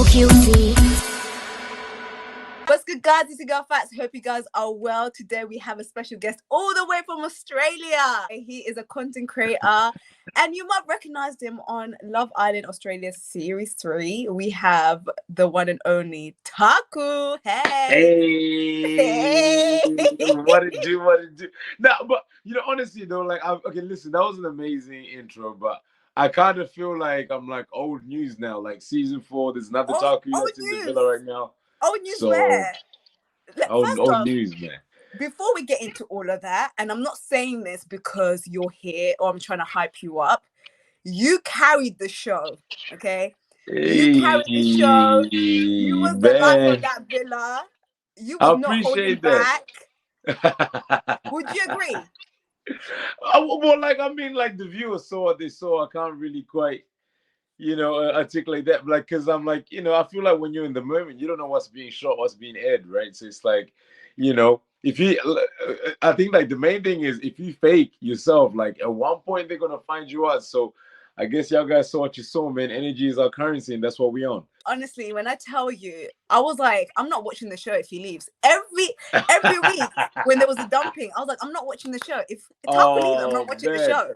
so guilty. What's good, guys? It's your girl Fats. Hope you guys are well. Today we have a special guest all the way from Australia. He is a content creator, and you might recognize him on Love Island Australia Series 3. We have the one and only Taku. Hey. Hey, Hey. what it do? What it do? Now, but honestly though, like, okay, listen, that was an amazing intro, but I kind of feel like I'm like old news now. Like season 4, there's another Taku Old that's in the news. villa right now. Old news So where? First old off, news, man. before we get into all of that, and I'm not saying this because you're here or I'm trying to hype you up, you carried the show, okay? You carried the show. You Hey, was the life of man, that villa. You I was not holding appreciate back. that. Would you agree? Well, like, I mean, like the viewers saw what they saw. I can't really quite, articulate that. Like, because I'm like, I feel like when you're in the moment, you don't know what's being shot, what's being aired, right? So it's like, if you, I think like the main thing is if you fake yourself, like at one point they're gonna find you out. So I guess y'all guys saw what you saw, man. Energy is our currency, and that's what we on. Honestly, when I tell you, I was like, I'm not watching the show if he leaves. Every week when there was a dumping, I was like, I'm not watching the show. If Taku leaves, I'm not watching the Man. show.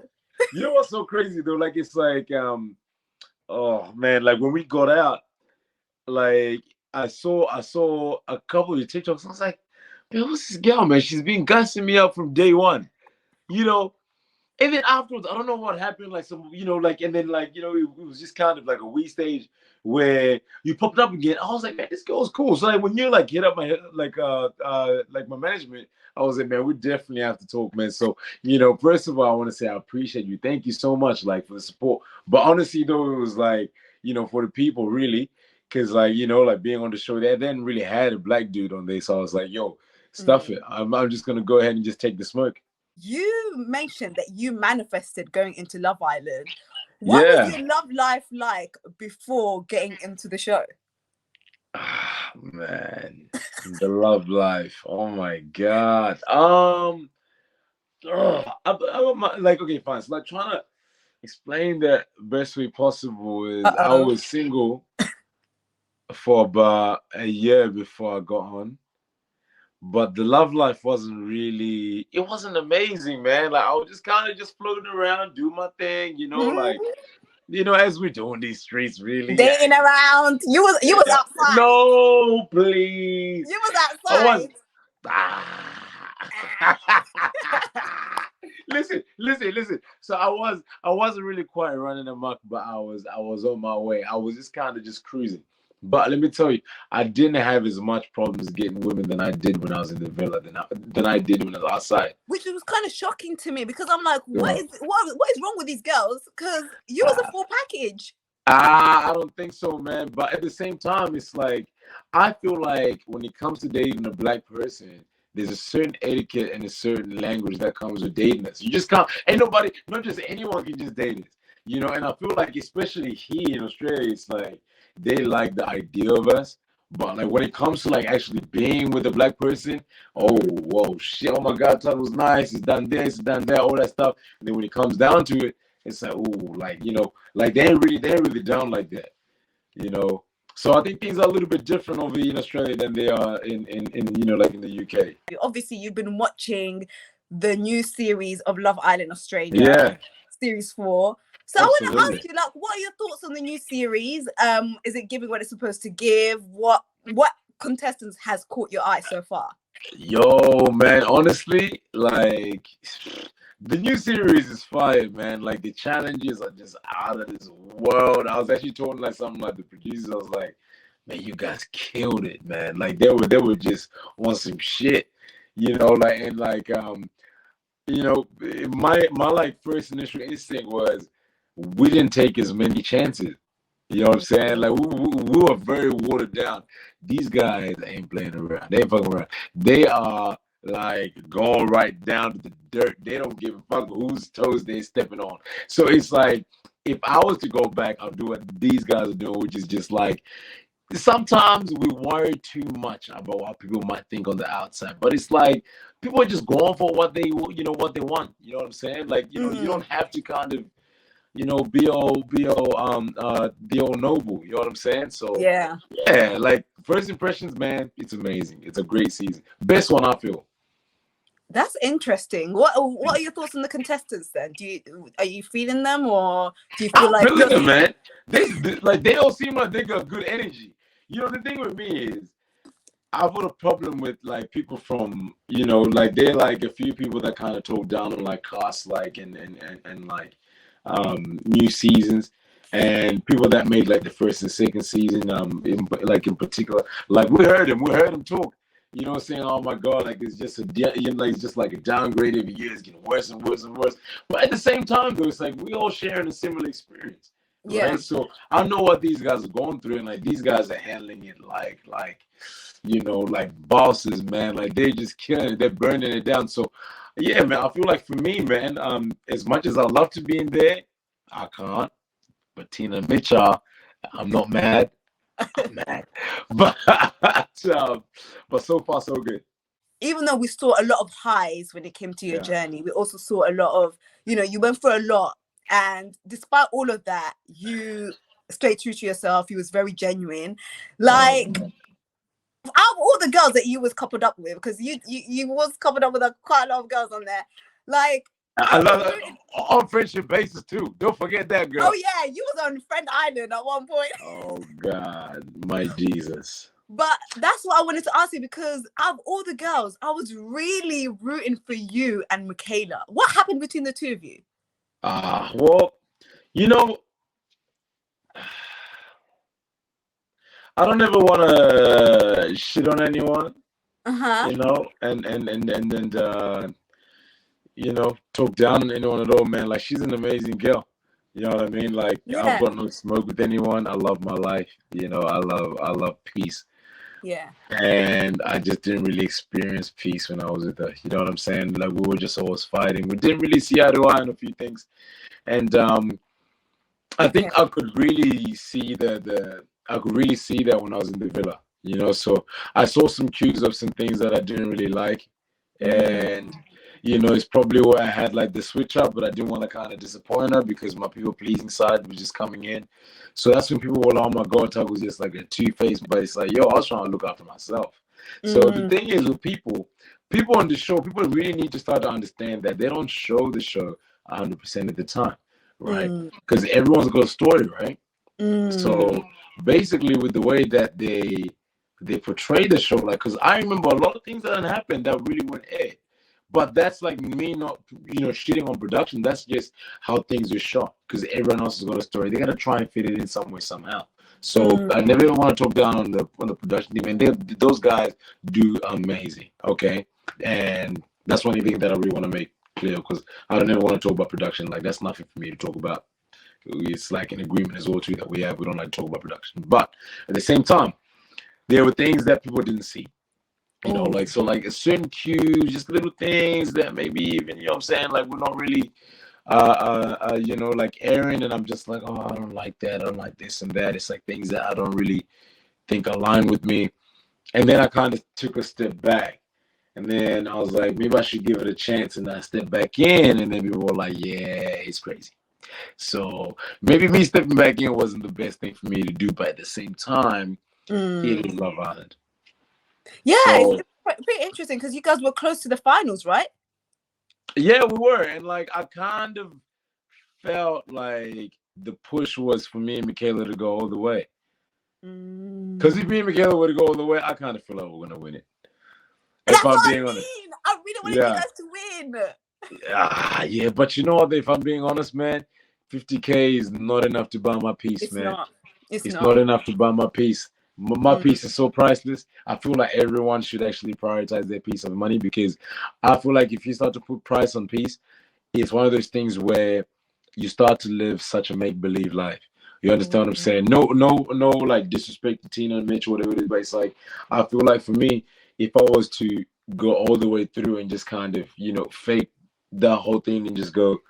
You know what's so crazy though? Like it's like, oh man, like when we got out, like I saw a couple of your TikToks. I was like, man, what's this girl, man? She's been gassing me up from day one, you know. And then afterwards, I don't know what happened. Like some, like, and then like, it was just kind of like a wee stage where you popped up again. I was like, man, this girl's cool. So like when you like hit up my like my management, I was like, man, we definitely have to talk, man. So first of all, I want to say I appreciate you. Thank you so much, like for the support. But honestly, though, it was like, for the people really, because like like being on the show, they didn't really had a black dude on there, so I was like, yo, stuff it. I'm just gonna go ahead and just take the smoke. You mentioned that you manifested going into Love Island. What was your love life like before getting into the show? Ah, man, the love life. Oh my God. Like, okay, fine. So like trying to explain that best way possible is I was single for about a year before I got on. But the love life wasn't amazing, man. Like I was just kind of just floating around, do my thing, like, as we do in these streets, really. Dating around. You was outside. No, please. You was outside. Listen. So I wasn't really quite running amok, but I was on my way. I was just kind of just cruising. But let me tell you, I didn't have as much problems getting women than I did when I was in the villa than I did when I was outside. Which was kind of shocking to me because I'm like, what is wrong with these girls? Because you was a full package. I don't think so, man. But at the same time, it's like I feel like when it comes to dating a black person, there's a certain etiquette and a certain language that comes with dating us. You just can't. Ain't nobody, not just anyone can just date us. And I feel like especially here in Australia, it's like they like the idea of us, but like when it comes to like actually being with a black person, oh whoa shit, oh my God, that was nice, it's done this, it's done that, all that stuff. And then when it comes down to it, it's like, oh, like like they ain't really down like that, So I think things are a little bit different over here in Australia than they are in like in the UK. Obviously, you've been watching the new series of Love Island Australia, series 4. So absolutely. I want to ask you, like, what are your thoughts on the new series? Is it giving what it's supposed to give? What contestants has caught your eye so far? Yo, man, honestly, like the new series is fire, man. Like the challenges are just out of this world. I was actually talking like something like the producers. I was like, man, you guys killed it, man. Like they were just on some shit, like and like my like first initial instinct was we didn't take as many chances. You know what I'm saying? Like we were very watered down. These guys ain't playing around. They ain't fucking around. They are like going right down to the dirt. They don't give a fuck whose toes they're stepping on. So it's like if I was to go back, I'll do what these guys are doing, which is just like sometimes we worry too much about what people might think on the outside. But it's like people are just going for what they want. You know what I'm saying? Like you don't have to kind of the old noble. You know what I'm saying? So Yeah. yeah, like first impressions, man, it's amazing. It's a great season. Best one, I feel. That's interesting. What are your thoughts on the contestants then? Are you feeling them, or do you feel I'm like feeling them, man. They all seem like they got good energy. The thing with me is I've got a problem with like people from like they're like a few people that kind of talk down on like cast like and like new seasons and people that made like the first and second season in particular like we heard him talk, saying, oh my god, like it's just like it's just like a downgrade every year. It's getting worse and worse and worse, but at the same time though it's like we all sharing a similar experience, yeah, right? So I know what these guys are going through, and like these guys are handling it like bosses, man. Like they're just killing it. They're burning it down. So yeah, man, I feel like for me, man, as much as I love to be in there, I can't. But Tina and Mitchell, I'm not mad. I'm mad. But but so far so good. even though we saw a lot of highs when it came to your Yeah. journey, we also saw a lot of, you went through a lot, and despite all of that, you stayed true to yourself. You was very genuine. Like, out of all the girls that you was coupled up with, because you was coupled up with quite a lot of girls on there, like I love that on friendship basis too. Don't forget that, girl. oh yeah, you was on Friend Island at one point. Oh God, my Jesus. But that's what I wanted to ask you, because out of all the girls, I was really rooting for you and Michaela. What happened between the two of you? Well, you know, I don't ever want to shit on anyone, Uh-huh. and talk down on anyone at all, man. Like she's an amazing girl. You know what I mean? Like Yeah. I've got no smoke with anyone. I love my life. I love peace. Yeah. And I just didn't really experience peace when I was with her. You know what I'm saying? Like we were just always fighting. We didn't really see eye to eye on a few things. And I think I could really see that when I was in the villa. So I saw some cues of some things that I didn't really like. And it's probably where I had like the switch up, but I didn't want to kind of disappoint her because my people pleasing side was just coming in. So that's when people were like, oh my god, Taku's just like a two-faced, but it's like, yo, I was trying to look after myself. So the thing is with people on the show, people really need to start to understand that they don't show the show 100% of the time, right? Because everyone's got a story, right? So basically with the way that they portray the show, like, because I remember a lot of things that happened that really weren't aired. But that's like me not, shitting on production. That's just how things are shot. Because everyone else has got a story. They gotta try and fit it in some way, somehow. So I never even want to talk down on the production team. And those guys do amazing. Okay, and that's one thing that I really want to make clear, because I don't ever want to talk about production. Like that's nothing for me to talk about. It's like an agreement as well too that we have. We don't like to talk about production. But at the same time, there were things that people didn't see. Like a certain cues, just little things that maybe even, what I'm saying, like we're not really like airing, and I'm just like, oh, I don't like that, I don't like this and that. It's like things that I don't really think align with me. And then I kind of took a step back, and then I was like, maybe I should give it a chance, and I stepped back in, and then people were like, yeah, it's crazy. So maybe me stepping back in wasn't the best thing for me to do, but at the same time, it is Love Island. Yeah, so, it's pretty interesting because you guys were close to the finals, right? Yeah, we were. And like I kind of felt like the push was for me and Michaela to go all the way. Because if me and Michaela were to go all the way, I kind of feel like we're going to win it. If I'm being honest. I really wanted you guys to win. Yeah, but you know what? If I'm being honest, man, 50K is not enough to buy my peace, man. It's not enough to buy my peace. My piece is so priceless. I feel like everyone should actually prioritize their piece of money, because I feel like if you start to put price on peace, it's one of those things where you start to live such a make-believe life. You understand what I'm saying? No, like disrespect to Tina and Mitch, whatever it is, but it's like, I feel like for me, if I was to go all the way through and just kind of, fake the whole thing and just go,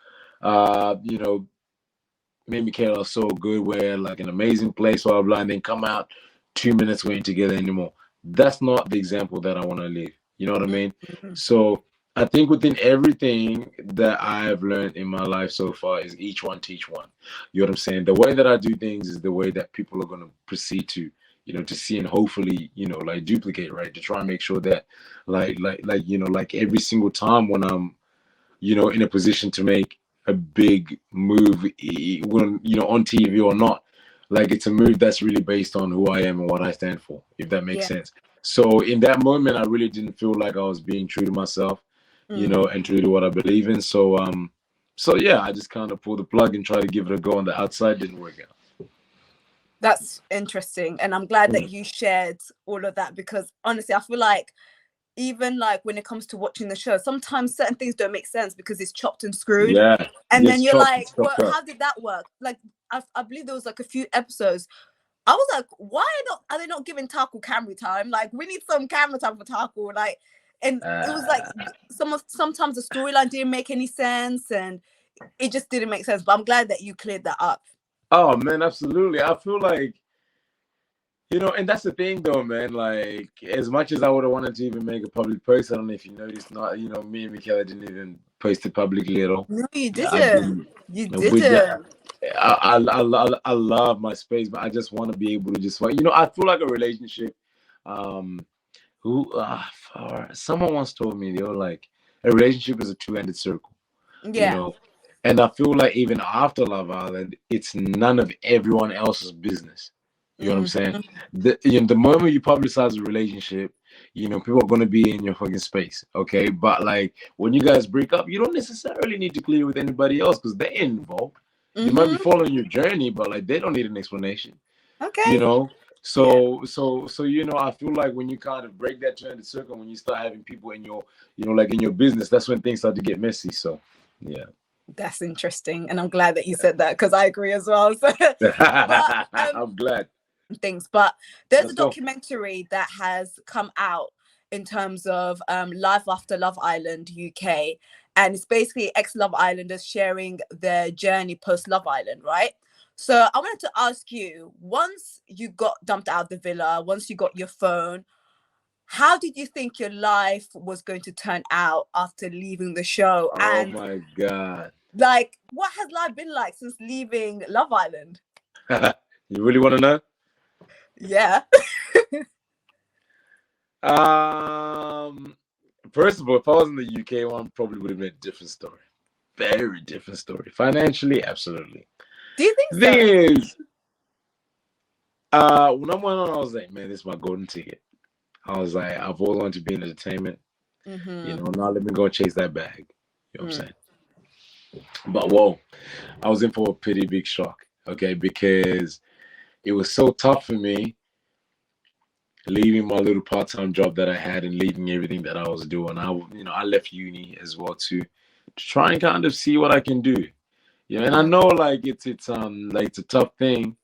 me and Michaela are so good, we're like an amazing place, blah, blah, blah, and then come out 2 minutes we ain't together anymore. That's not the example that I want to live. You know what I mean? So I think within everything that I've learned in my life so far is each one teach one. You know what I'm saying? The way that I do things is the way that people are going to proceed to, to see and hopefully, like duplicate, right? To try and make sure that, like every single time when I'm, in a position to make a big move, when, on TV or not, like it's a move that's really based on who I am and what I stand for, if that makes Yeah. sense. So in that moment, I really didn't feel like I was being true to myself, Mm. and true to what I believe in. So yeah, I just kind of pulled the plug and tried to give it a go on the outside. Didn't work out. That's interesting. And I'm glad that Mm. you shared all of that, because honestly, I feel like even like when it comes to watching the show, sometimes certain things don't make sense because it's chopped and screwed. Yeah, And then it's you're chopped, like, it's well, chopped up. how did that work? Like, I believe there was like a few episodes. I was like, why are they not giving Taku camera time? Like, we need some camera time for Taku. Like, and it was like Uh, sometimes the storyline didn't make any sense, and it just didn't make sense. But I'm glad that you cleared that up. oh man, absolutely. I feel like, and that's the thing though, man. Like, as much as I would have wanted to even make a public post, I don't know if you noticed, not, me and Michaela didn't even post it publicly at all. No, you Yeah, I've didn't. been You with that. didn't. I love my space, but I just want to be able to just, I feel like a relationship. Um, who, someone once told me, they were like, a relationship is a two-handed circle, you Yeah. know, and I feel like even after Love Island, it's none of everyone else's business. You know what I'm saying? Mm-hmm. The moment you publicize a relationship, people are gonna be in your fucking space, okay? But like when you guys break up, you don't necessarily need to clear with anybody else because they're involved. They might be Mm-hmm. following your journey, but like they don't need an explanation, Okay. you know. Yeah. So I feel like when you kind of break that trend circle, when you start having people in your, like in your business, that's when things start to get messy. So yeah. That's interesting. And I'm glad that you said that because I agree as well. So, but I'm glad. things. But there's a Let's go. documentary that has come out in terms of Life After Love Island UK. And it's basically ex Love Islanders sharing their journey post Love Island, right? So I wanted to ask you, once you got dumped out of the villa, once you got your phone, how did you think your life was going to turn out after leaving the show? Oh And my god. like, what has life been like since leaving Love Island? You really want to know? Yeah. Um, First of all, if I was in the UK one, probably would have been a different story. Very different story. Financially, absolutely. Do you think The so? thing is, when I went on, I was like, man, this is my golden ticket. I was like, I've always wanted to be in entertainment. Mm-hmm. Now let me go chase that bag. You know what I'm Mm. saying? But whoa, I was in for a pretty big shock. Okay, because it was so tough for me leaving my little part-time job that I had and leaving everything that I was doing. I left uni as well to try and kind of see what I can do. And I Mm. know like it's a tough thing,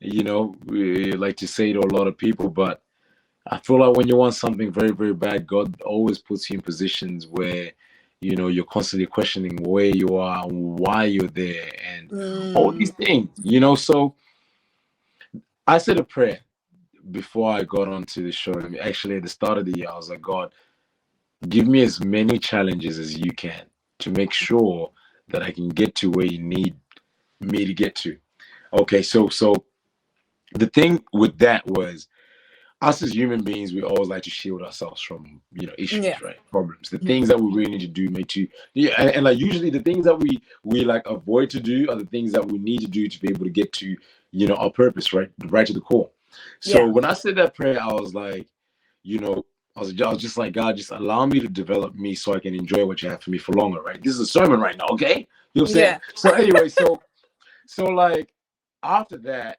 we like to say to a lot of people, but I feel like when you want something very, very bad, God always puts you in positions where, you're constantly questioning where you are, why you're there, and all these Mm. things. So I said a prayer before I got onto the show. Actually, at the start of the year, I was like, God, give me as many challenges as you can to make sure that I can get to where you need me to get to. Okay, so the thing with that was us as human beings, we always like to shield ourselves from Yeah. issues, right? Problems, the things that we really need to do, make to and like usually the things that we like avoid to do are the things that we need to do to be able to get to our purpose, right to the core. So Yeah. when I said that prayer, I was like, I was just like, God, just allow me to develop me so I can enjoy what you have for me for longer, right? This is a sermon right now, okay? You know what I'm saying? Yeah. So anyway, so like after that,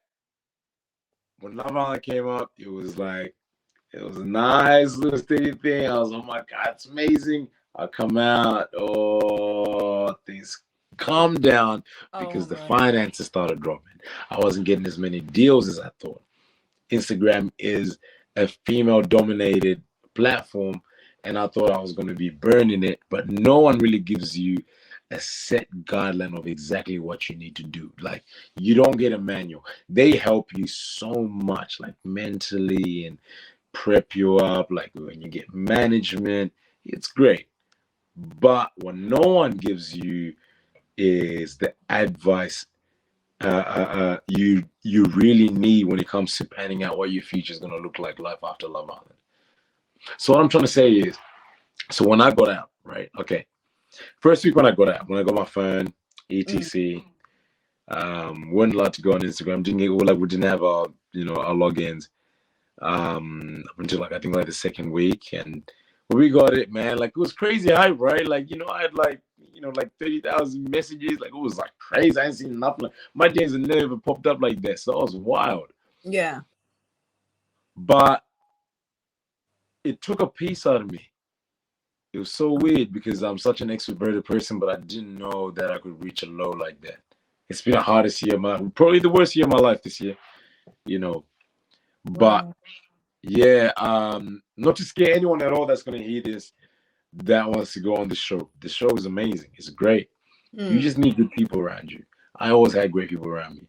when Love Island came up, it was a nice little steady thing. I was, oh my God, it's amazing. I come out, oh, things calmed down Oh because the my. finances started dropping. I wasn't getting as many deals as I thought. Instagram is a female dominated platform, and I thought I was going to be burning it, but no one really gives you a set guideline of exactly what you need to do. Like, you don't get a manual. They help you so much, like mentally, and prep you up. Like when you get management, it's great. But what no one gives you is the advice you really need when it comes to planning out what your future is going to look like life after Love Island. So what I'm trying to say is, so when I got out, right? Okay, first week when I got out, when I got my phone, Mm. etc. Weren't allowed to go on Instagram. Didn't get like we didn't have our our logins up until like I think like the second week, and when we got it, man, like it was crazy hype, right? Like I had like like 30,000 messages, like it was like crazy. I ain't seen nothing. Like, my DMs had never popped up like that, so that was wild. Yeah. But it took a piece out of me. It was so weird because I'm such an extroverted person, but I didn't know that I could reach a low like that. It's been the hardest year of probably the worst year of my life this year, you know. But Wow. yeah, not to scare anyone at all that's gonna hear this that wants to go on the show. The show is amazing. It's great. You Mm. just need good people around you. I always had great people around me.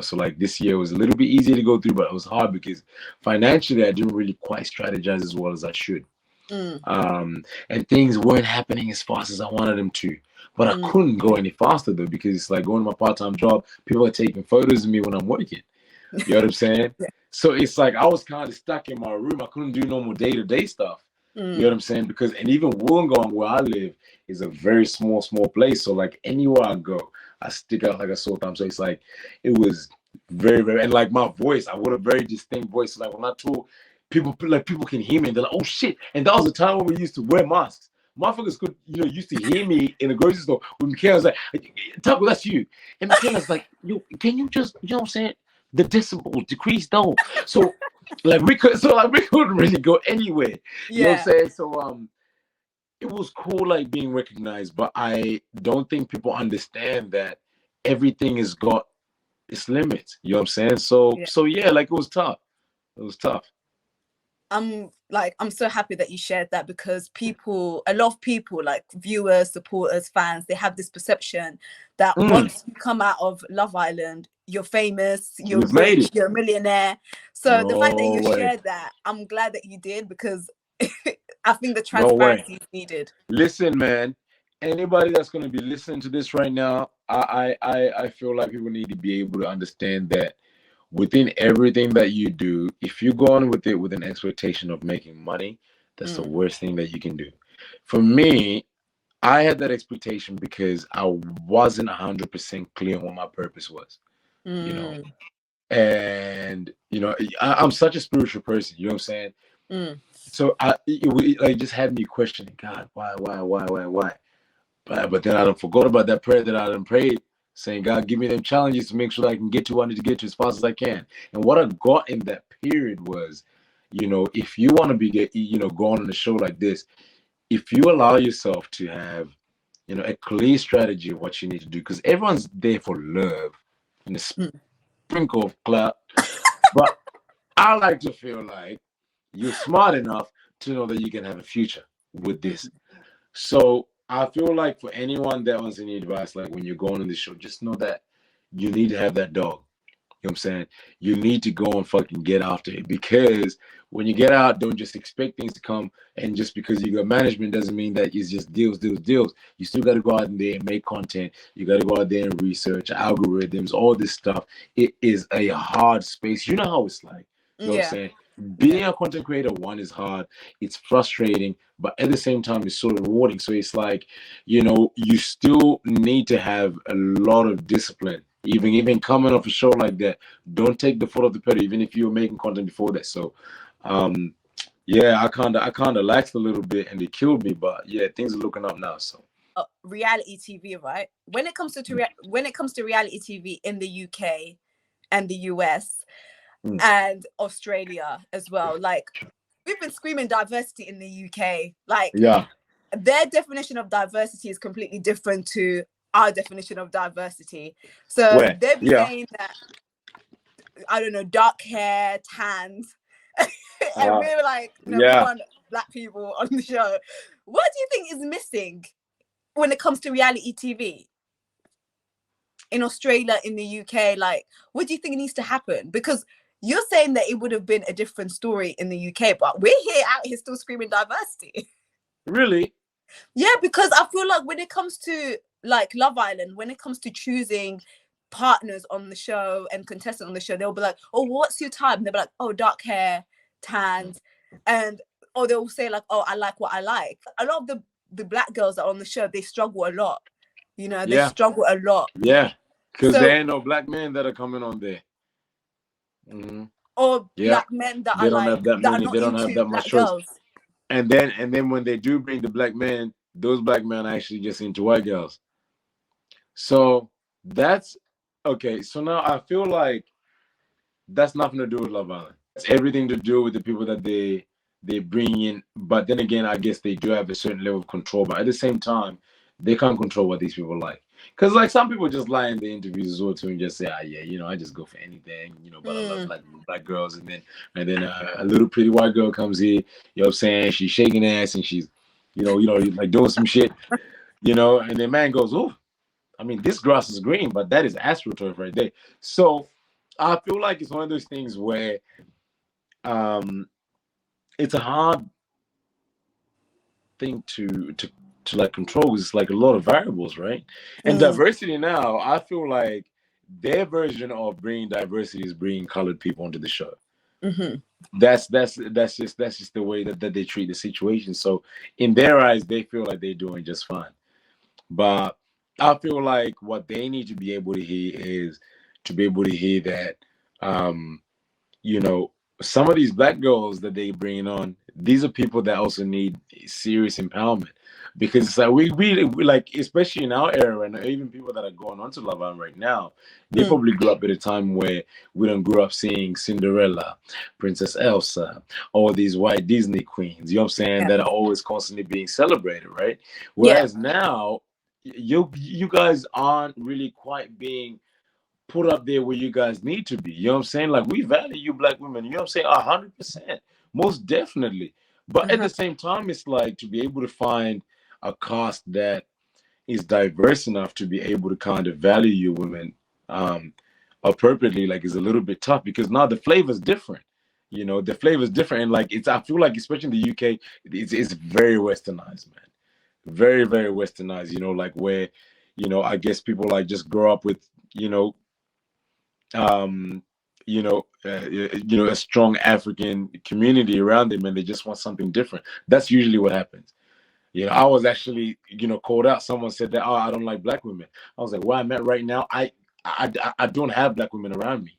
So like this year was a little bit easier to go through, but it was hard because financially I didn't really quite strategize as well as I should. Mm. And things weren't happening as fast as I wanted them to. But I Mm. couldn't go any faster though because it's like going to my part-time job. People are taking photos of me when I'm working. You know what I'm saying? Yeah. So it's like I was kind of stuck in my room. I couldn't do normal day-to-day stuff. You know Mm. what I'm saying? Because and even Wollongong, where I live, is a very small place. So like anywhere I go, I stick out like a sore thumb. So it's like it was very and like my voice, I would a very distinct voice. So like when I talk, people can hear me and they're like, oh shit. And that was the time when we used to wear masks. Motherfuckers could, used to hear me in the grocery store when Michaela was like, Taku, that's you. And Michaela's like, yo, can you just, you know what I'm saying? The decibels decrease though. So we couldn't really go anywhere. You know what I'm Yeah. saying? So it was cool like being recognized, but I don't think people understand that everything has got its limits. You know what I'm saying? So Yeah. so yeah, like it was tough. It was tough. I'm so happy that you shared that because a lot of people, like viewers, supporters, fans, they have this perception that Mm, once you come out of Love Island, you're famous, you're you've made rich, it. you're a millionaire. So the fact that No you way. shared that, I'm glad that you did because I think the No way. transparency is needed. Listen, man. Anybody that's going to be listening to this right now, I feel like people need to be able to understand that within everything that you do, if you go on with it with an expectation of making money, that's the Mm. worst thing that you can do. For me, I had that expectation because I wasn't 100% clear on what my purpose was, you know. Mm. And, I'm such a spiritual person, you know what I'm saying? Mm. So it like just had me questioning, God, why? But then I done forgot about that prayer that I done prayed, saying, God, give me them challenges to make sure that I can get to what I need to get to as fast as I can. And what I got in that period was, if you want to going on a show like this, if you allow yourself to have, a clear strategy of what you need to do, because everyone's there for love and a Mm. sprinkle of clout. But I like to feel like you're smart enough to know that you can have a future with this. Mm. So I feel like for anyone that wants any advice, like when you're going on this show, just know that you need to have that dog. You know what I'm saying? You need to go and fucking get after it because when you get out, don't just expect things to come. And just because you got management doesn't mean that it's just deals. You still got to go out in there and make content. You got to go out there and research algorithms, all this stuff. It is a hard space. You know how it's like. You know what I'm Yeah. saying? Yeah. Being a content creator, one is hard. It's frustrating, but at the same time, it's so rewarding. So it's like, you still need to have a lot of discipline. Even coming off a show like that, don't take the foot off the pedal, even if you were making content before that. So, yeah, I kinda laxed a little bit, and it killed me. But yeah, things are looking up now. So, Reality TV, right? When it comes to reality TV in the UK and the US mm, and Australia as well, like we've been screaming diversity in the UK. Like yeah, their definition of diversity is completely different to our definition of diversity. So where, they'll be yeah, saying that, I don't know, dark hair, tans, and uh, we were like, no, we yeah. want black people on the show. What do you think is missing when it comes to reality TV in Australia, in the UK? Like, what do you think needs to happen? Because you're saying that it would have been a different story in the UK, but we're here out here still screaming diversity. Really? Yeah, because I feel like when it comes to like Love Island, when it comes to choosing partners on the show and contestants on the show, they'll be like, "Oh, what's your type?" And they'll be like, "Oh, dark hair, tans," and or they'll say like, "Oh, I like what I like." A lot of the black girls that are on the show, they struggle a lot. You know, they Yeah, struggle a lot. yeah, because there So, ain't no black men that are coming on there. or Yeah, black men that are they don't like have that that are many. not They don't have into that much black choice. girls. And then when they do bring the black men, those black men are actually just into white girls. So that's okay. So now I feel like that's nothing to do with Love Island. That's everything to do with the people that they bring in. But then again, I guess they do have a certain level of control. But at the same time, they can't control what these people like. Because like some people just lie in the interviews as well too and just say, ah yeah, I just go for anything, but I love black girls. And then a little pretty white girl comes here, what I'm saying? She's shaking ass and she's, like doing some shit, and the man goes, oh, I mean, this grass is green, but that is astroturf right there. So I feel like it's one of those things where um, it's a hard thing to like control. It's like a lot of variables, right? And diversity now, I feel like their version of bringing diversity is bringing colored people onto the show. That's just the way that they treat the situation. So in their eyes, they feel like they're doing just fine. But I feel like what they need to be able to hear is to be able to hear that, um, you know, some of these black girls that they bring on, these are people that also need serious empowerment. Because it's like we like, especially in our era, and even people that are going on to Love Island right now, they probably grew up at a time where we don't grow up seeing Cinderella, Princess Elsa, all these white Disney queens, you know what I'm saying, Yeah. that are always constantly being celebrated, right? Yeah. Whereas now, you guys aren't really quite being put up there where you guys need to be. You know what I'm saying? Like, we value you black women, you know what I'm saying? 100%. Most definitely. But at the same time, it's like to be able to find a cast that is diverse enough to be able to kind of value you women appropriately, like, is a little bit tough because now the flavor's different. The flavor's different. And like, I feel like, especially in the UK, it's very westernized, man. Very, very westernized, like where, I guess people like just grow up with, um, a strong African community around them, and they just want something different. That's usually what happens. I was actually, called out. Someone said that, oh, I don't like black women. I was like, where I'm at right now, I don't have black women around me.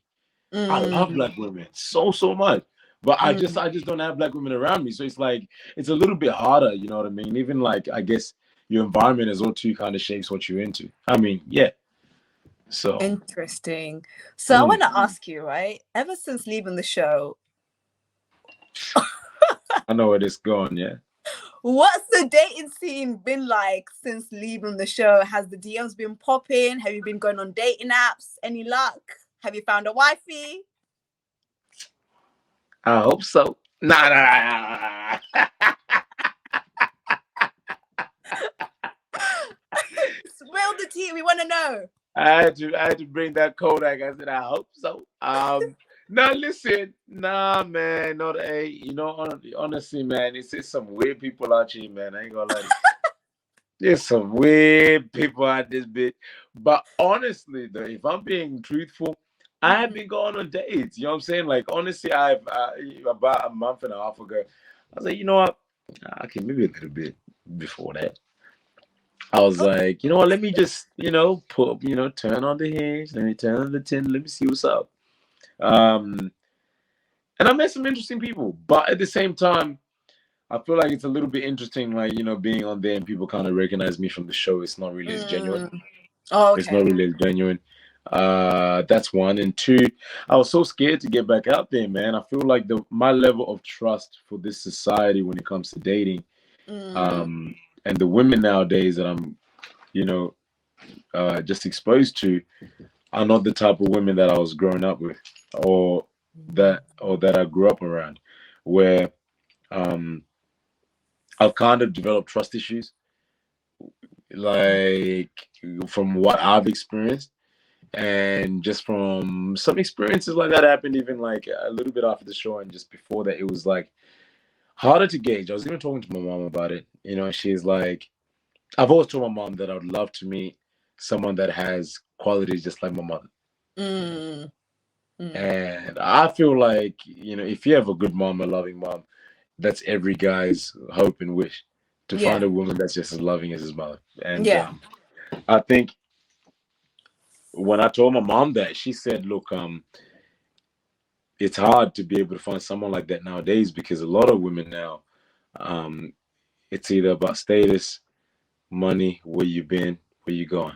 I love black women so much, but I just don't have black women around me. So it's like it's a little bit harder. You know what I mean? Even like, I guess your environment as well too kind of shapes what you're into. I mean, yeah. So Interesting. So I want to ask you, right? Ever since leaving the show, I know where this going. Yeah. what's the dating scene been like since leaving the show? Has the DMs been popping? Have you been going on dating apps? Any luck? Have you found a wifey? I hope so. Nah. Spill the tea. We want to know. I had to bring that Kodak. I said, I hope so. No, listen, nah, man, not a. Honestly, man, it's some weird people out here, man. I ain't gonna lie to you. There's some weird people out this bit. But honestly, though, if I'm being truthful, I have been going on dates. You know what I'm saying? Like, honestly, about a month and a half ago, I was like, you know what? Okay, maybe a little bit before that. I was like, you know what? Let me just, turn on the hinge. Let me turn on the tin. Let me see what's up. Um, and I met some interesting people, but at the same time, I feel like it's a little bit interesting, like, being on there and people kind of recognize me from the show. It's not really as genuine. Oh, It's okay. not really as genuine. That's one. And two, I was so scared to get back out there, man. I feel like my level of trust for this society when it comes to dating, and the women nowadays that I'm, you know, just exposed to are not the type of women that I was growing up with, or that I grew up around, where I've kind of developed trust issues, like from what I've experienced, and just from some experiences like that happened even like a little bit after the show, and just before that, it was like Harder to gauge. I was even talking to my mom about it. And she's like, I've always told my mom that I would love to meet someone that has qualities just like my mother. Mm, mm. And I feel like, if you have a good mom, a loving mom, that's every guy's hope and wish to find Yeah, a woman that's just as loving as his mother. And yeah. I think when I told my mom that, she said, look, it's hard to be able to find someone like that nowadays because a lot of women now, um, it's either about status, money, where you been, where you going.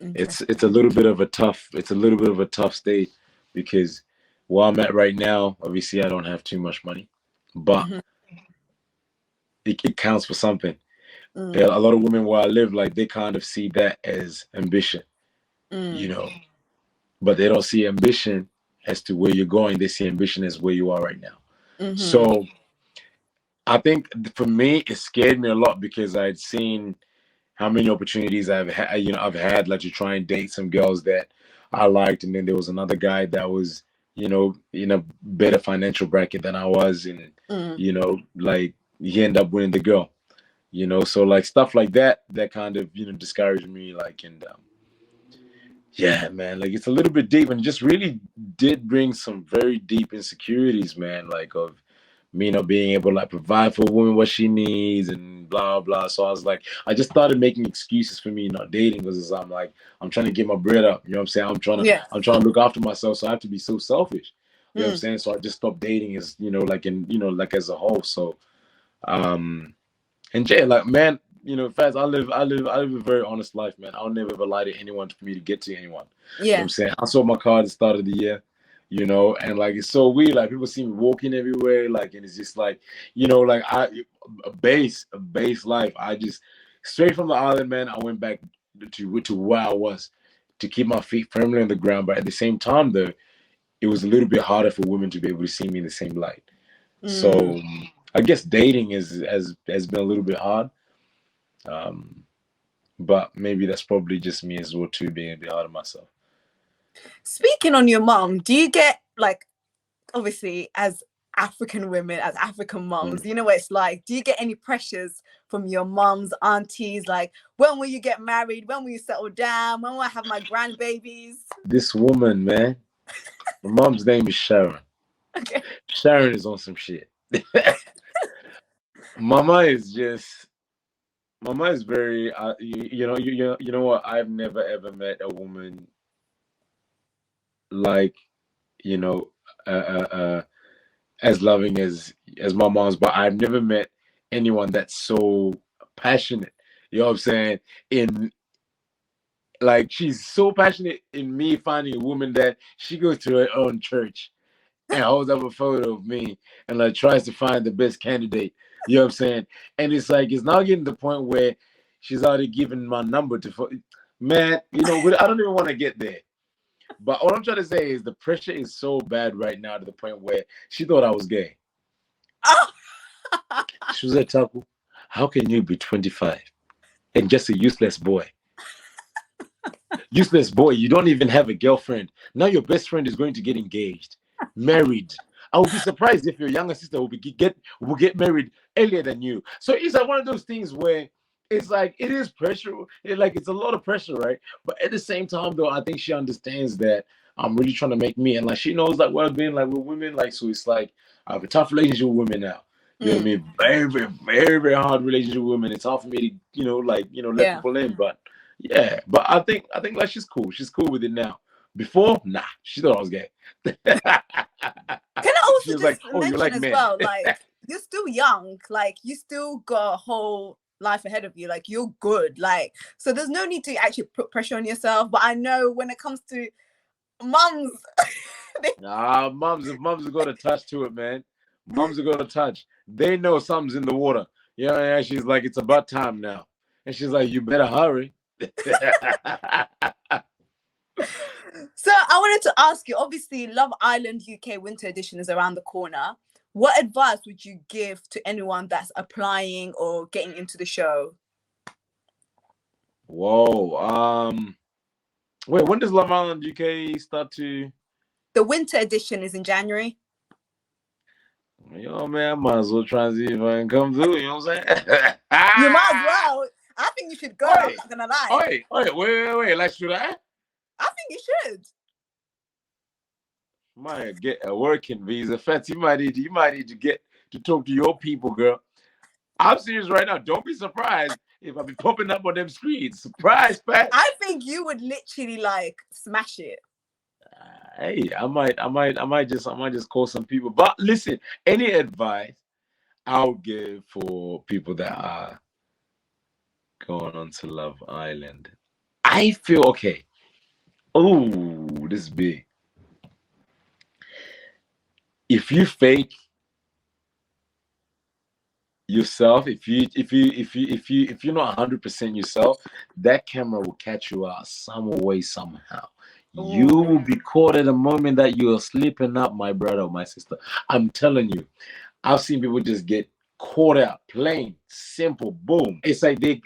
It's Interesting. a little bit of a tough state because where I'm at right now, obviously I don't have too much money, but Hmm. it counts for something. Yeah, Mm, a lot of women where I live, like they kind of see that as ambition, you mm, know, but they don't see ambition as to where you're going. They see ambition as where you are right now. mm-hmm. So I think for me, it scared me a lot because I'd seen how many opportunities I've had, I've had like to try and date some girls that I liked, and then there was another guy that was, in a better financial bracket than I was, and Mm. like he ended up winning the girl. So like stuff like that kind of discouraged me, like, and yeah, man, like it's a little bit deep, and just really did bring some very deep insecurities, man, like of me not being able to like provide for a woman what she needs and blah blah. So I was like, I just started making excuses for me not dating because I'm like, I'm trying to get my bread up. You know what I'm saying? Yeah. I'm trying to look after myself, so I have to be so selfish. You know what I'm Mm. saying? So I just stopped dating as like like as a whole. So um and Jay, like, man, Faz, I live a very honest life, man. I'll never ever lie to anyone for me to get to anyone. You know what Yeah. I'm saying? I sold my car at the start of the year, and like it's so weird. Like people see me walking everywhere, like, and it's just like, like a base life. I just straight from the island, man. I went back to where I was to keep my feet firmly on the ground. But at the same time, though, it was a little bit harder for women to be able to see me in the same light. Mm. So I guess dating has been a little bit hard. Um, but maybe that's probably just me as well too, being a bit hard on myself. Speaking on your mom, do you get like, obviously as African women, as African moms, Mm. you know what it's like? Do you get any pressures from your moms, aunties, like when will you get married? When will you settle down? When will I have my grandbabies? This woman, man, my mom's name is Sharon. Okay. Sharon is on some shit. Mama is just Mama is very you know what? I've never ever met a woman like you know uh, uh, uh as loving as my mom's, but I've never met anyone that's so passionate. You know what I'm saying? In Like she's so passionate in me finding a woman that she goes to her own church and holds up a photo of me and like tries to find the best candidate. You know what I'm saying? And it's like it's now getting to the point where she's already given my number to man. I don't even want to get there. But all I'm trying to say is the pressure is so bad right now to the point where she thought I was gay. Oh. She was like, Taku, how can you be 25 and just a useless boy? Useless boy, you don't even have a girlfriend. Now your best friend is going to get engaged, married. I would be surprised if your younger sister will get married earlier than you. So it's like one of those things where it's like it is pressure. It's a lot of pressure, right? But at the same time, though, I think she understands that I'm really trying to make me, and like she knows like what I've been like with women. Like so, it's like I have a tough relationship with women now. You know what I Mm. mean? Very, very, very, very hard relationship with women. It's hard for me to, let Yeah. people in. But yeah, but I think like she's cool. She's cool with it now. Before, nah, she thought I was gay. Can I She also was like, just "Oh, you mention like as men?" well, like you're still young, like you still got a whole life ahead of you, like you're good, like so there's no need to actually put pressure on yourself. But I know when it comes to mums, they, Nah, mums have got a touch to it, man. Mums have got a touch. They know something's in the water. Yeah, she's like, "It's about time now," and she's like, "You better hurry." so I wanted to ask you, obviously Love Island UK Winter Edition is around the corner. What advice would you give to anyone that's applying or getting into the show? Whoa. Wait, when does Love Island UK start to? The winter edition is in January. Yo, man, I might as well transit and come through. You know what I'm saying? You might as well. I think you should go. I'm Oi, not gonna lie. wait. Like, should I? I think you should. Might get a working visa. Fats, you might need to get to talk to your people, girl. I'm serious right now. Don't be surprised if I be popping up on them screens. Surprise, Pat. I think you would literally like smash it. Hey, I might just call some people. But listen, any advice I would give for people that are going on to Love Island? I feel okay. Oh, this is big. If you fake yourself, if you're not 100% yourself, that camera will catch you out some way somehow. You Ooh. will be caught at a moment that you are sleeping up, my brother or my sister. I'm telling you, I've seen people just get caught out, plain simple, boom. It's like they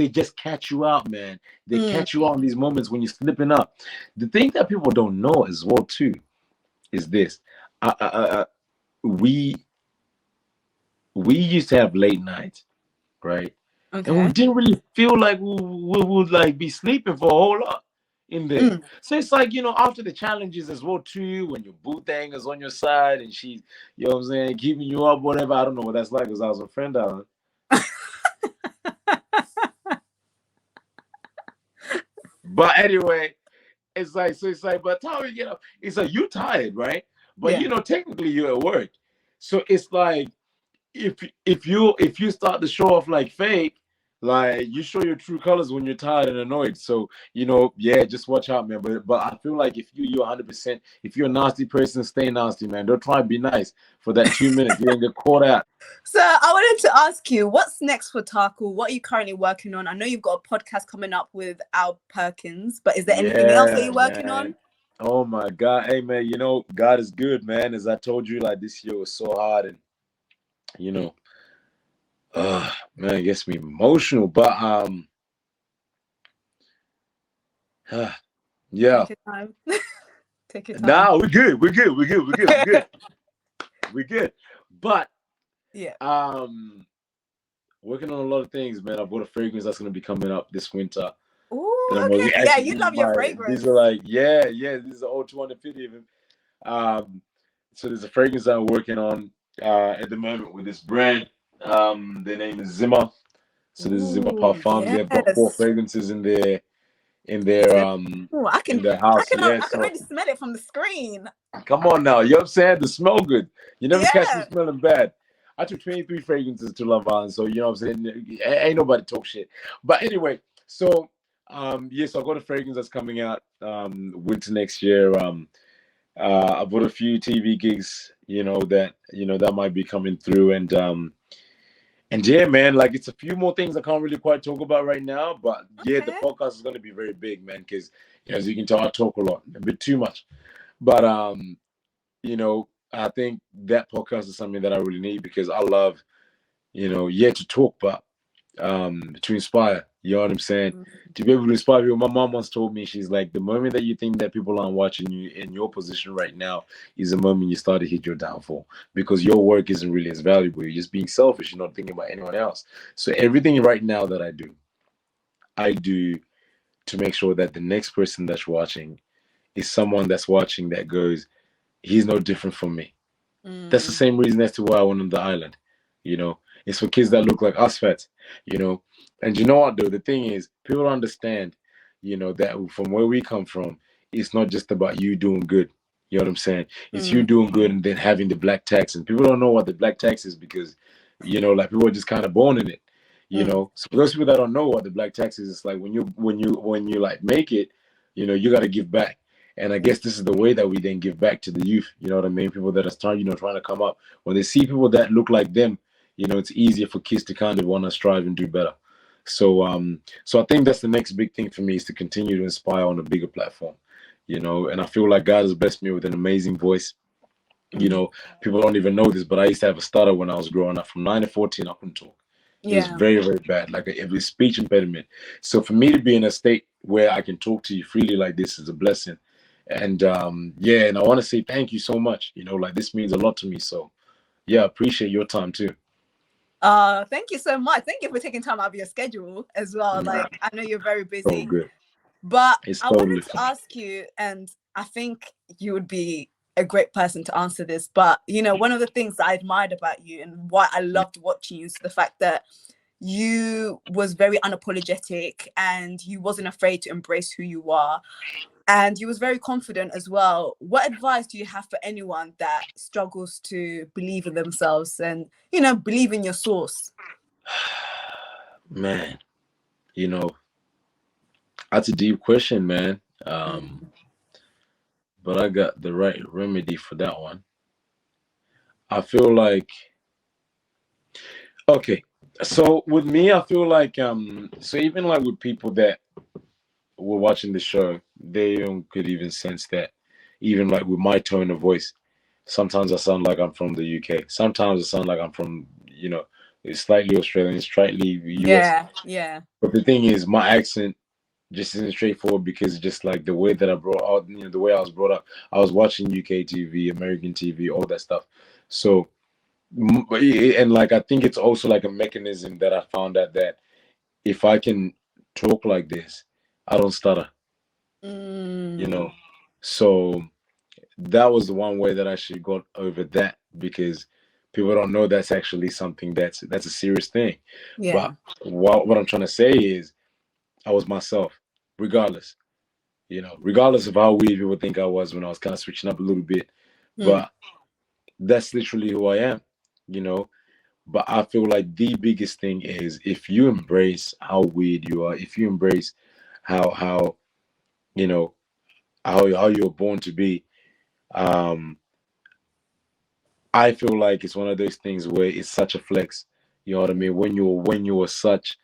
just catch you out, man. They catch you out in these moments when you're slipping up. The thing that people don't know as well too is this: we we used to have late nights, right? And we Okay. didn't really feel like we would like be sleeping for a whole lot in there. Mm. So it's like, after the challenges as well too, when your boo thing is on your side and she's, you know what I'm saying, keeping you up, whatever. I don't know what that's like because I was a friend of her. But anyway, it's like by the time you get up, it's like you tired, right? But Yeah. technically you're at work. So it's like if you start to show off like fake, like you show your true colors when you're tired and annoyed. So yeah, just watch out, man. But I feel like if you're 100%, if you're a nasty person, stay nasty, man. Don't try and be nice for that 2 minutes. You don't get caught out. So I wanted to ask you, what's next for Taku? What are you currently working on? I know you've got a podcast coming up with Al Perkins, but is there anything else that Yeah, you're working man. on? Oh my God. Hey man, God is good, man. As I told you, like this year was so hard and you know, man, it gets me emotional. But yeah. Take your time. Take your time. Nah, we're good. We're good. But Yeah. working on a lot of things, man. I bought a fragrance that's gonna be coming up this winter. And Oh, I'm okay. gonna Yeah, actually you love your these fragrance. are like, yeah, these are all 250 of them. So there's a fragrance that I'm working on at the moment with this brand. Their name is Zimmer. So this is Zimmer Oh, Parfums. They've got four yes. fragrances in Is their it? Oh, house. Yeah, I can so already smell it from the screen. come on now. You know what I'm saying? They smell good. You never catch me Yeah. smelling bad. I took 23 fragrances to Love Island, so you know what I'm saying? Ain't nobody talk shit. But anyway, so yes, I've got a fragrance that's coming out winter next year. I've got a few TV gigs, that might be coming through and yeah, man, like it's a few more things I can't really quite talk about right now, but yeah, the Okay. podcast is going to be very big, man, because as you can tell, I talk a lot, a bit too much. But I think that podcast is something that I really need because I love, to talk, but to inspire. You know what I'm saying? To be able to inspire people. My mom once told me, she's like, the moment that you think that people aren't watching you in your position right now is the moment you start to hit your downfall because your work isn't really as valuable. You're just being selfish. You're not thinking about anyone else. So everything right now that I do to make sure that the next person that's watching is someone that's watching that goes, he's no different from me. That's the Mm. same reason as to why I went on the island. You know, it's for kids that look like us fats, you know. And you know what though? The thing is, people understand, that from where we come from, it's not just about you doing good. You know what I'm saying? It's you Mm. doing good and then having the black tax. And people don't know what the black tax is because, like people are just kind of born in it. Mm. So for those people that don't know what the black tax is, it's like when you like make it, you got to give back. And I guess this is the way that we then give back to the youth. You know what I mean? People that are starting, trying to come up. When they see people that look like them, it's easier for kids to kind of want to strive and do better. So I think that's the next big thing for me is to continue to inspire on a bigger platform. And I feel like God has blessed me with an amazing voice. Mm. People don't even know this, but I used to have a stutter when I was growing up. From 9 to 14, I couldn't talk. It was Yeah. very, very bad, like it was speech impediment. So for me to be in a state where I can talk to you freely like this is a blessing. And yeah, and I want to say thank you so much. Like this means a lot to me. So Yeah, appreciate your time too. Thank you so much. Thank you for taking time out of your schedule as well. Nah, Like, I know you're very so busy, good. but It's I totally wanted to fine. ask you, and I think you would be a great person to answer this. But you know, one of the things that I admired about you and why I loved watching you is the fact that you was very unapologetic and you wasn't afraid to embrace who you are, and you was very confident as well. What advice do you have for anyone that struggles to believe in themselves and, you know, believe in your source? Man, you know, that's a deep question, man. Mm. But I got the right remedy for that one. I feel like okay. So with me, I feel like so even like with people that were watching the show, they could even sense that even like with my tone of voice, sometimes I sound like I'm from the UK. Sometimes I sound like I'm from, slightly Australian, slightly US. Yeah, yeah. But the thing is, my accent just isn't straightforward because just like the way that I brought out, the way I was brought up, I was watching UK TV, American TV, all that stuff. So, and like I think it's also like a mechanism that I found out that if I can talk like this, I don't stutter, you Mm. know. So that was the one way that I actually got over that because people don't know that's actually something that's a serious thing. Yeah. But what I'm trying to say is I was myself, regardless. Regardless of how weird people think I was when I was kind of switching up a little bit. Mm. But that's literally who I am, you know. But I feel like the biggest thing is if you embrace how weird you are, if you embrace how you know how you're born to be, um, I feel like it's one of those things where it's such a flex. You know what I mean? When you're such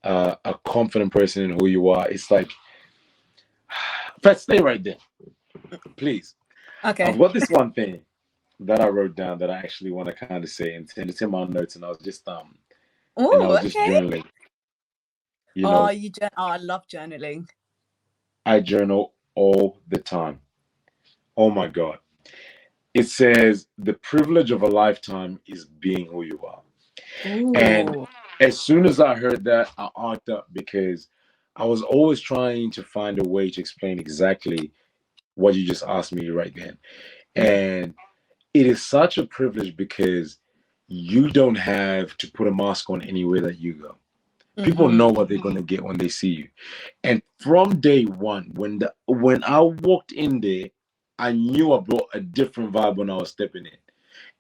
a confident person in who you are, it's like, let's stay right there, please. I've Okay. got this one thing that I wrote down that I actually want to kind of say, and it's in my notes, and I Oh, was just okay. journaling. You know, Oh, I love journaling. I journal all the time. Oh my god! It says the privilege of a lifetime is being who you are, and Ooh. as soon as I heard that, I arced up because I was always trying to find a way to explain exactly what you just asked me right then, Mm. and it is such a privilege because you don't have to put a mask on anywhere that you go. People Mm-hmm. know what they're gonna get when they see you. And from day one, when I walked in there, I knew I brought a different vibe when I was stepping in.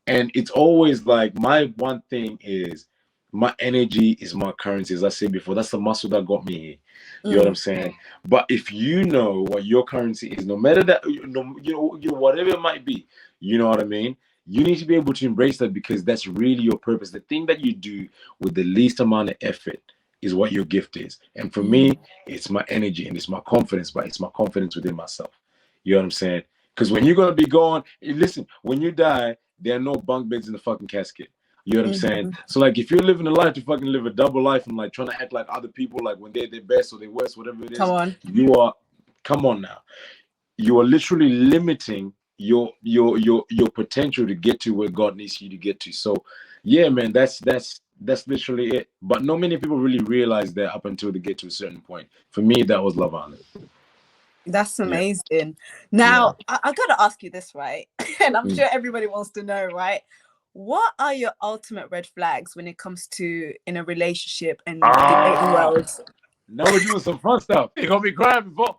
And it's always like my one thing is my energy is my currency. As I said before, that's the muscle that got me here. You know what I'm Mm. saying? But if you know what your currency is, no matter that, whatever it might be, you know what I mean? You need to be able to embrace that because that's really your purpose. The thing that you do with the least amount of effort is what your gift is. And for me, Mm. it's my energy and it's my confidence, but it's my confidence within myself. You know what I'm saying? Because when you're gonna be gone, listen, when you die, there are no bunk beds in the fucking casket. You know what I'm saying? Mm-hmm. So like if you're living a life to fucking live a double life and like trying to act like other people, like when they're their best or their worst, whatever it Come is, on. you are come on now. You are literally limiting your potential to get to where God needs you to get to. So yeah, man, that's literally it. But not many people really realize that up until they get to a certain point. For me, that was Love Island. That's Yeah. amazing. Yeah. Now, I gotta ask you this, right? And I'm Mm. sure everybody wants to know, right? What are your ultimate red flags when it comes to in a relationship and the dating Ah, world? now we're doing some fun stuff. They gonna be crying before.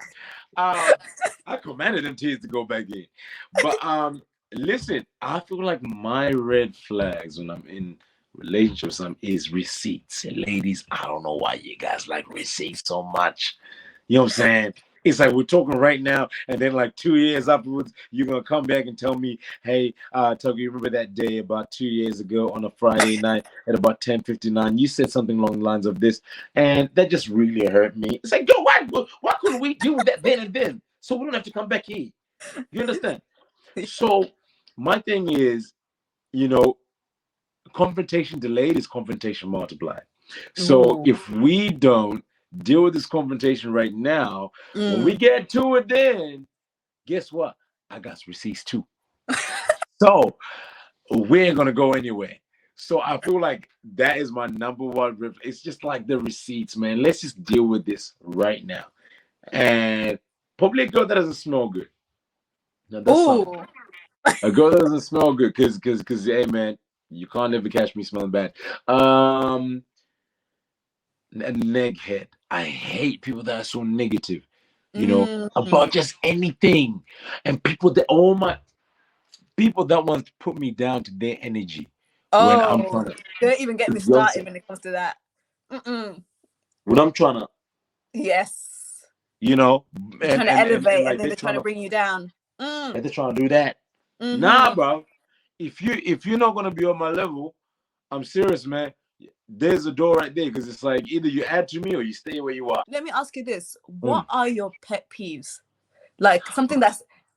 Um, I commanded them tears to go back in. But listen, I feel like my red flags when I'm in relationships is receipts. And ladies, I don't know why you guys like receipts so much. You know what I'm saying? It's like we're talking right now, and then like 2 years afterwards, you're gonna come back and tell me, "Hey, Tucker, you remember that day about 2 years ago on a Friday night at about 10:59? You said something along the lines of this, and that just really hurt me." It's like, yo, why couldn't we deal with that then and then, so we don't have to come back here? You understand? So my thing is, you know, confrontation delayed is confrontation multiplied. So Ooh. if we don't deal with this confrontation right now, when we Mm. get to it, then guess what? I got receipts too. So we ain't gonna go anywhere. So I feel like that is my number one. It's just like the receipts, man. Let's just deal with this right now. And probably a girl that doesn't smell good. Now that's something. Ooh. A girl that doesn't smell good, cause hey man, you can't ever catch me smelling bad. A neg head. I hate people that are so negative, Mm. about just anything. And people that want to put me down to their energy when I'm Oh, trying to, don't even get you me know what I'm started saying? when it comes to that. Mm-mm. When I'm trying to, Yes. you know, You're trying to and elevate and like then they're trying to bring you down. Mm. they're trying to do that. Nah, Mm-hmm. bro. If you're not gonna be on my level, I'm serious, man. There's a door right there because it's like either you add to me or you stay where you are. Let me ask you this. What Mm. are your pet peeves? Like something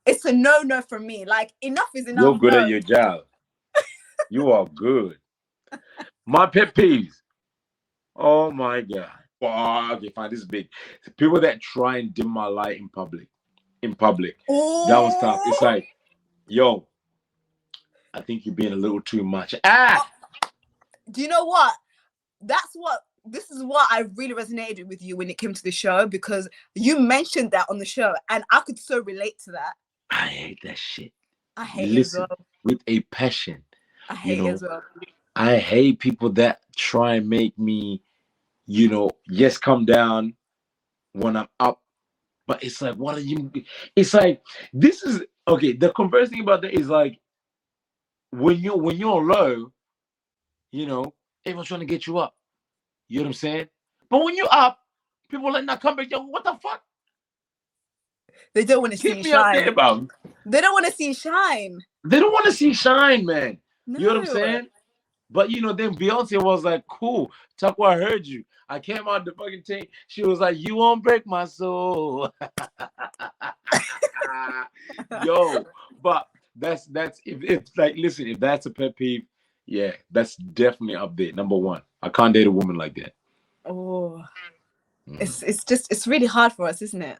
it's a no for me. Like enough is enough. You're good at No. your job. You are good. My pet peeves. Oh my god. Oh, okay, fine. This is big. People that try and dim my light in public. In public. That was tough. It's Oh, like, yo, I think you're being a little too much. Ah! do you know what? This is what I really resonated with you when it came to the show because you mentioned that on the show and I could so relate to that. I hate that shit. I hate it as Listen, well. with a passion. I You hate it know, as well. I hate people that try and make me, yes, come down when I'm up. But it's like, what are you? It's like, this is okay. The converse thing about that is like, when you're low, everyone's trying to get you up. You know what I'm saying? But when you're up, people are like, now come back. Yo, what the fuck? They don't want to see Keep you me up there, shine. bro. They don't want to see you shine. They don't want to see shine, man. You know what I'm No. saying? But then Beyonce was like, cool. Taku, I heard you. I came out the fucking thing. She was like, you won't break my soul. Yo, but that's if like listen, if that's a pet peeve, yeah, that's definitely up there. Number one. I can't date a woman like that. Oh, Mhm. it's really hard for us, isn't it?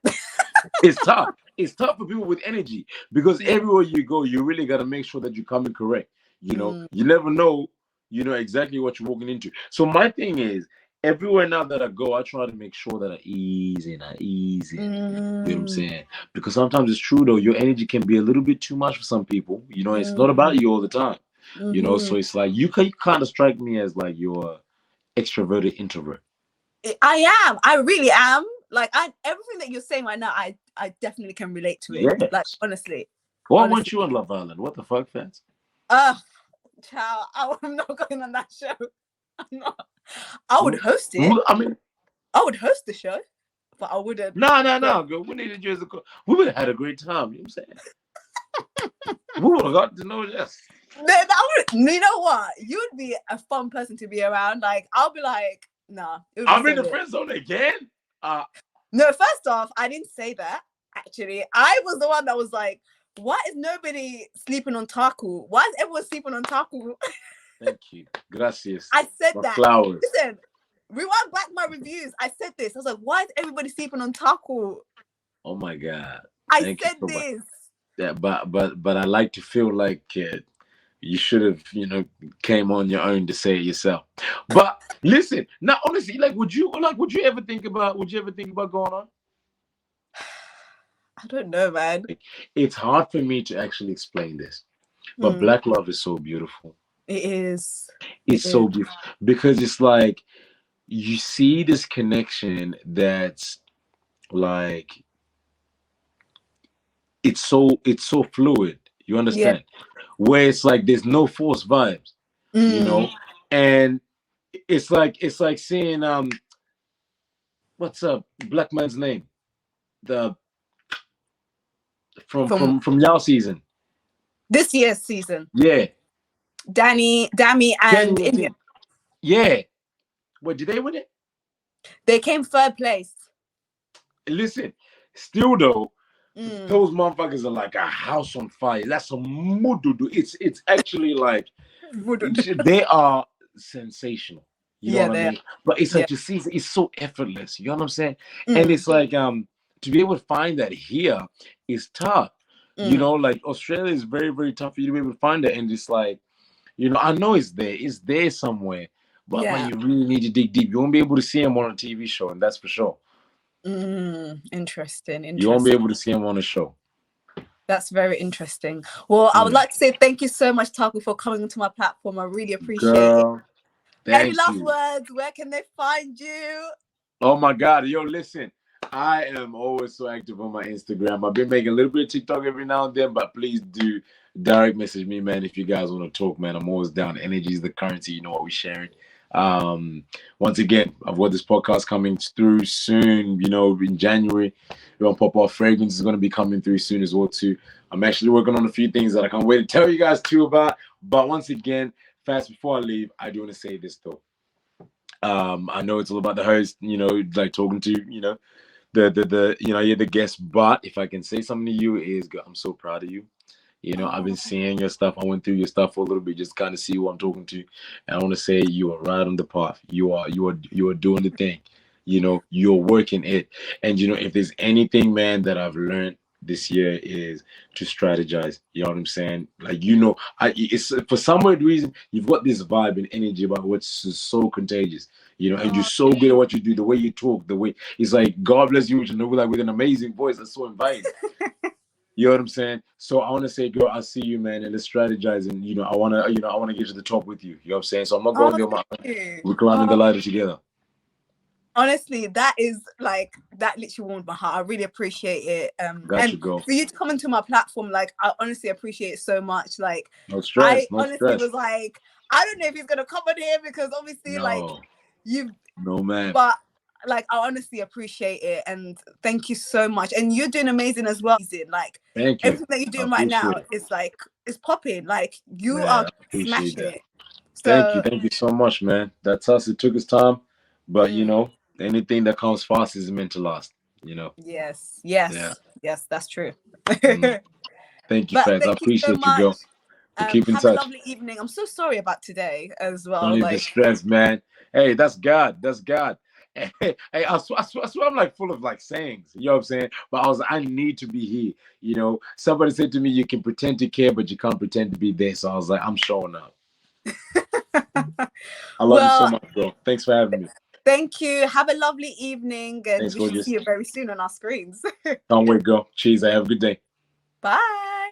It's tough. It's tough for people with energy because Yeah. everywhere you go, you really got to make sure that you come in correct. Mm. You never know, exactly what you're walking into. So my thing is, everywhere now that I go, I try to make sure that I ease in, I ease in. You know what I'm Mm. saying? Because sometimes it's true though, your energy can be a little bit too much for some people. It's not Mm. about you all the time. Mm-hmm. So it's like you kind of strike me as like your extroverted introvert. I am. I really am. Like everything that you're saying right now, I definitely can relate to it. Like Yes. honestly, Well, I want honestly. you on Love Island. What the fuck, fans? Uh, child, I'm not going on that show. I'm not. I would host it. I mean, I would host the show, but I wouldn't. no, girl. We needed you as a we would have had a great time. You know what I'm saying? We would have got to know this. You know what? You'd be a fun person to be around. Like I'll be like, nah, it would be I'm so in the lit. friend zone again. No, first off, I didn't say that. Actually, I was the one that was like, why is nobody sleeping on Taku? Why is everyone sleeping on Taku? Thank you. Gracias. I said My that. flowers. Listen, rewind back my reviews. I said this. I was like, why is everybody sleeping on Taku? Oh my God. I Thank you said so much. this. Yeah, but I like to feel like you should have came on your own to say it yourself. But listen, now honestly, like would you ever think about going on? I don't know, man. It's hard for me to actually explain this, but Hmm. black love is so beautiful. It is. It It's is. so beautiful because it's like you see this connection that's like it's so fluid. You Yeah. understand? Where it's like there's no forced vibes, Mm. and it's like seeing what's up black man's name, the from From from from y'all season. this year's season. Yeah, Dami, and India. yeah. Wait, did they win it? They came third place. Listen, still though, Mm. those motherfuckers are like a house on fire. That's a mududu. It's actually like they are sensational. You know Yeah, what I they are. mean? But it's Yeah. like to see it's so effortless. You know what I'm saying? And Mm. it's like to be able to find that here is tough. Mm. Like Australia is very, very tough for you to be able to find it. And it's like You know, I know it's there. It's there somewhere. But when Yeah. you really need to dig deep, you won't be able to see him on a TV show, and that's for sure. Interesting. You won't be Interesting. able to see him on a show. That's very interesting. Well, I would like to say thank you so much, Taku, for coming onto my platform. I really appreciate it. Girl, Any thank last you. words? Where can they find you? Oh my God. Yo, listen. I am always so active on my Instagram. I've been making a little bit of TikTok every now and then, but please do direct message me, man, if you guys want to talk, man. I'm always down. Energy is the currency. You know what we're sharing. Once again, I've got this podcast coming through soon, you know, in January. We're on Pop Off Fragrance is going to be coming through soon as well, too. I'm actually working on a few things that I can't wait to tell you guys, too, about. But once again, fast before I leave, I do want to say this, though. I know it's all about the host, you know, like talking to, you know, the you know, you're the guest. But if I can say something to you is, I'm so proud of you. You know, I've been seeing your stuff. I went through your stuff for a little bit, just kind of see who I'm talking to. And I want to say you are right on the path. You are doing the thing. You know, you're working it. And you know, if there's anything, man, that I've learned this year is to strategize. You know what I'm saying? Like, you know, it's for some weird reason you've got this vibe and energy about what's so contagious. You know, and you're so good at what you do. The way you talk, the way it's like God bless you, you know, like with an amazing voice that's so inviting. You know what I'm saying? So I want to say, girl, I see you, man, and let's strategize. And I want to get to the top with you. You know what I'm saying? So I'm not going there, man. We're climbing the ladder together. Honestly, that literally warmed my heart. I really appreciate it. Got you, girl. For you to come into my platform, like, I honestly appreciate it so much. Like, no stress, I honestly was like, I don't know if he's gonna come on here because obviously, like, man. But like, I honestly appreciate it, and thank you so much. And you're doing amazing as well. Like, thank you. Everything that you're doing right now is like, it's popping. Like, you are smashing it. So, thank you so much, man. That's us. It took us time, but you know, anything that comes fast is meant to last. You know. Yes, that's true. Thank you, Fats. I appreciate you, girl. Keep in touch. Have a lovely evening. I'm so sorry about today as well. Don't need stress, man. Hey, that's God. That's God. Hey, I swear I'm like full of like sayings. You know what I'm saying? But I need to be here. You know, somebody said to me, you can pretend to care, but you can't pretend to be there. So I was like, I'm showing up. I love you so much, bro. Thanks for having me. Thank you. Have a lovely evening, and Thanks, we should see you very soon on our screens. Can't wait, girl. Cheers. Have a good day. Bye.